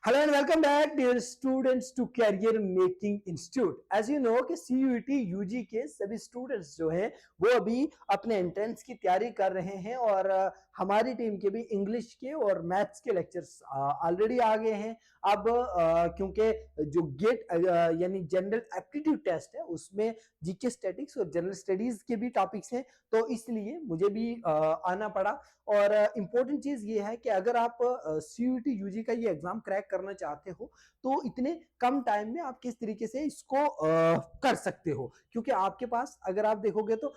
Hello and welcome back dear students to career making institute. As you know कि CUET UG के सभी students जो हैं वो अभी अपने एंट्रेंस की तैयारी कर रहे हैं और हमारी टीम के भी इंग्लिश के और मैथ्स के लेक्चर्स ऑलरेडी आ गए हैं। अब क्योंकि जो गेट यानी जनरल एप्टीट्यूड टेस्ट है उसमें जीके स्टैटिक्स और जनरल स्टडीज के भी टॉपिक्स हैं, तो इसलिए मुझे भी आना पड़ा। और इम्पोर्टेंट चीज ये है कि अगर आप सीयूईटी यूजी का ये एग्जाम क्रैक करना चाहते हो तो इतने कम टाइम में आप किस तरीके से इसको कर सकते हो, क्योंकि आपके पास अगर आप देखोगे तो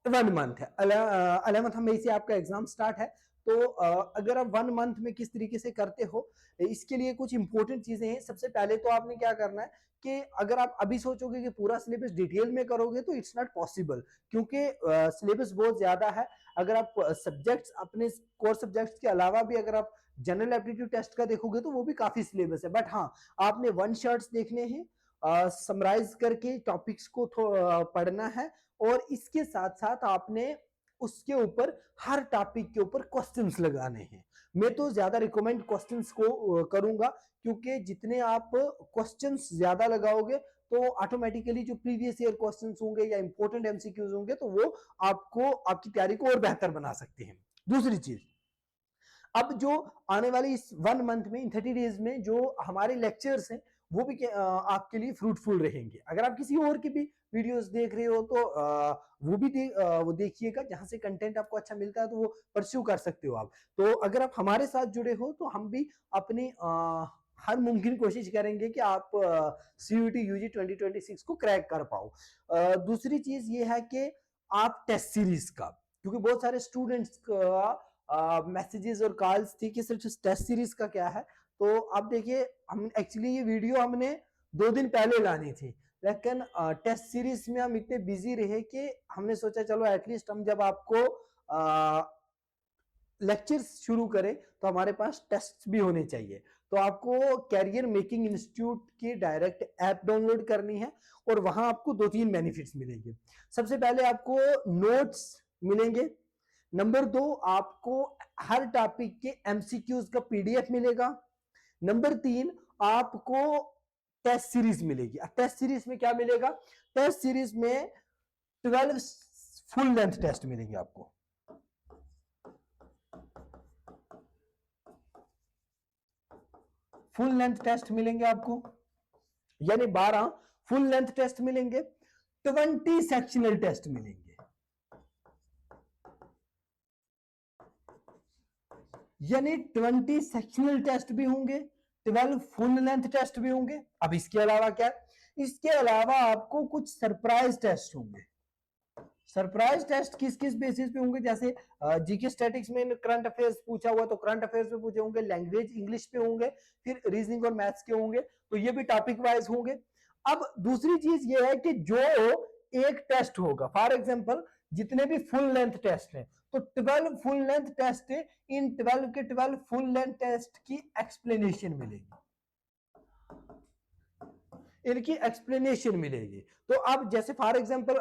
1 मंथ है, 11 मई से आपका एग्जाम स्टार्ट है। तो अगर आप 1 मंथ में किस तरीके से करते हो, इसके लिए कुछ इंपॉर्टेंट चीजें हैं। सबसे पहले तो आपने क्या करना है कि अगर आप अभी सोचोगे कि पूरा सिलेबस डिटेल में करोगे तो इट्स नॉट पॉसिबल, क्योंकि सिलेबस बहुत ज्यादा है। अगर आप सब्जेक्ट्स अपने कोर सब्जेक्ट्स के अलावा भी अगर आप जनरल एप्टीट्यूड टेस्ट का देखोगे तो वो भी काफी सिलेबस है। बट हाँ, आपने वन शॉट्स देखने हैं, समराइज करके टॉपिक्स को पढ़ना है और इसके साथ साथ आपने उसके ऊपर हर टॉपिक के ऊपर क्वेश्चंस लगाने हैं। मैं तो ज्यादा रिकमेंड क्वेश्चंस को करूंगा, क्योंकि जितने आप क्वेश्चंस ज्यादा लगाओगे तो ऑटोमेटिकली जो प्रीवियस ईयर क्वेश्चंस होंगे या इंपॉर्टेंट एमसीक्यूज होंगे तो वो आपको आपकी तैयारी को और बेहतर बना सकते हैं। दूसरी चीज, अब जो आने वाली इस 1 मंथ में, इन 30 डेज में जो हमारे लेक्चर्स हैं वो भी आपके लिए फ्रूटफुल रहेंगे। अगर आप किसी और की भी वीडियोस देख रहे हो तो वो भी वो देखिएगा, जहां से कंटेंट आपको अच्छा मिलता है तो वो परस्यू कर सकते हो आप। तो अगर आप हमारे साथ जुड़े हो तो हम भी अपनी हर मुमकिन कोशिश करेंगे कि आप सीयूईटी यूजी 2026 को क्रैक कर पाओ। दूसरी चीज ये है कि आप टेस्ट सीरीज का, क्योंकि बहुत सारे स्टूडेंट्स का मैसेजेस और कॉल्स थी कि सिर्फ टेस्ट सीरीज का क्या है। तो आप देखिए, हम एक्चुअली ये वीडियो हमने 2 दिन पहले लानी थी, लेकिन टेस्ट सीरीज में हम इतने बिजी रहे कि हमने सोचा चलो एटलीस्ट हम जब आपको लेक्चर्स शुरू करें तो हमारे पास टेस्ट भी होने चाहिए। तो आपको कैरियर मेकिंग इंस्टीट्यूट की डायरेक्ट ऐप डाउनलोड करनी है और वहां आपको 2-3 बेनिफिट्स मिलेंगे। सबसे पहले आपको नोट्स मिलेंगे। नंबर 2, आपको हर टॉपिक के एमसीक्यूज का पीडीएफ मिलेगा। नंबर 3, आपको टेस्ट सीरीज मिलेगी। टेस्ट सीरीज में क्या मिलेगा? टेस्ट सीरीज में 12 फुल लेंथ टेस्ट मिलेंगे आपको। फुल लेंथ टेस्ट मिलेंगे आपको, यानी 12 फुल लेंथ टेस्ट मिलेंगे, 20 सेक्शनल टेस्ट मिलेंगे, यानी 20 सेक्शनल टेस्ट भी होंगे, 12 फुल लेंथ टेस्ट भी होंगे। अब इसके अलावा क्या? इसके अलावा आपको कुछ सरप्राइज टेस्ट होंगे। सरप्राइज टेस्ट किस किस बेसिस पे होंगे? जैसे जीके स्टैटिक्स में करंट अफेयर्स पूछा हुआ तो करंट अफेयर्स पे पूछे होंगे, लैंग्वेज इंग्लिश पे होंगे, फिर रीजनिंग और मैथ्स के होंगे, तो ये भी टॉपिक वाइज होंगे। अब दूसरी चीज ये है कि जो एक टेस्ट होगा, फॉर एग्जांपल जितने भी फुल लेंथ टेस्ट हैं तो 12 फुल लेंथ टेस्ट है, इन 12 के 12 फुल लेंथ टेस्ट की एक्सप्लेनेशन मिलेगी, इनकी एक्सप्लेनेशन मिलेगी। तो अब जैसे फॉर एग्जांपल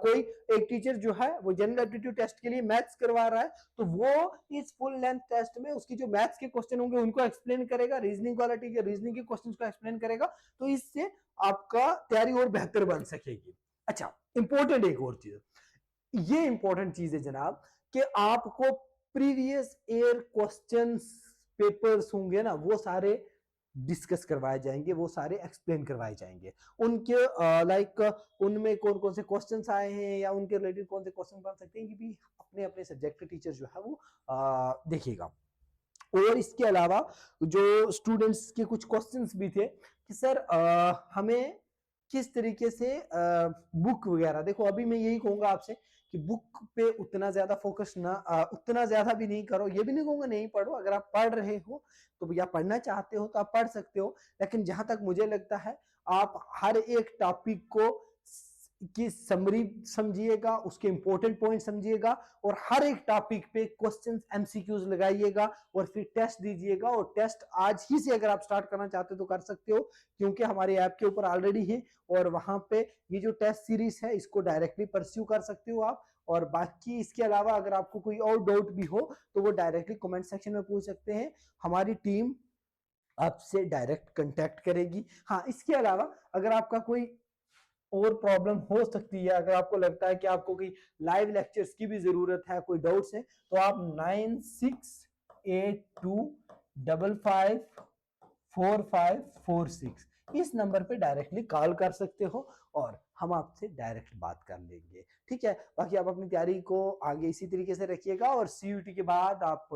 कोई एक टीचर जो है वो जनरल एप्टीट्यूड टेस्ट के लिए मैथ्स करवा रहा है, तो वो इस फुल लेंथ टेस्ट में उसकी जो मैथ्स के क्वेश्चन होंगे उनको एक्सप्लेन करेगा, रीजनिंग वाला टीचर रीजनिंग के क्वेश्चंस को एक्सप्लेन करेगा, तो इससे आपका तैयारी और बेहतर बन सकेगी। अच्छा, इंपॉर्टेंट एक और चीज, ये इंपॉर्टेंट चीज है जनाब, कि आपको प्रीवियस ईयर क्वेश्चंस पेपर्स होंगे ना, वो सारे डिस्कस करवाए जाएंगे, वो सारे एक्सप्लेन करवाए जाएंगे। उनके लाइक उनमें कौन कौन से क्वेश्चंस आए हैं या उनके रिलेटेड कौन से क्वेश्चन बन सकते हैं, ये भी अपने अपने सब्जेक्ट के टीचर जो है वो देखिएगा। और इसके अलावा जो स्टूडेंट्स के कुछ क्वेश्चंस भी थे कि सर हमें किस तरीके से बुक वगैरह, देखो अभी मैं यही कहूंगा आपसे कि बुक पे उतना ज्यादा फोकस ना, उतना ज्यादा भी नहीं करो। ये भी नहीं कहूंगा नहीं पढ़ो, अगर आप पढ़ रहे हो तो या पढ़ना चाहते हो तो आप पढ़ सकते हो, लेकिन जहां तक मुझे लगता है आप हर एक टॉपिक को की समरी समझिएगा, उसके इंपॉर्टेंट पॉइंट समझिएगा और हर एक टॉपिक पे क्वेश्चंस एमसीक्यूज लगाइएगा और फिर टेस्ट दीजिएगा। और टेस्ट आज ही से अगर आप स्टार्ट करना चाहते हो तो कर सकते हो, क्योंकि हमारे ऐप के ऊपर ऑलरेडी है और वहां पे ये जो टेस्ट सीरीज है इसको डायरेक्टली परस्यू कर सकते हो आप। और बाकी इसके अलावा अगर आपको कोई और डाउट भी हो तो वो डायरेक्टली कमेंट सेक्शन में पूछ सकते हैं। हमारी टीम आपसे डायरेक्ट कांटेक्ट करेगी। हाँ, इसके अलावा अगर आपका कोई और प्रॉब्लम हो सकती है, अगर आपको लगता है कि आपको कोई लाइव लेक्चर्स की भी जरूरत है, कोई डाउट्स है, तो आप 9682554546 इस नंबर पे डायरेक्टली कॉल कर सकते हो और हम आपसे डायरेक्ट बात कर लेंगे। ठीक है, बाकी आप अपनी तैयारी को आगे इसी तरीके से रखिएगा और सीयूटी के बाद आप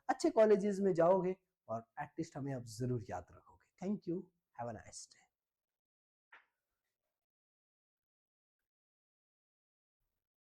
अच्छे कॉलेजेस में जाओगे और एटलीस्ट हमें आप जरूर याद रखोगे। Thank you, have a nice day.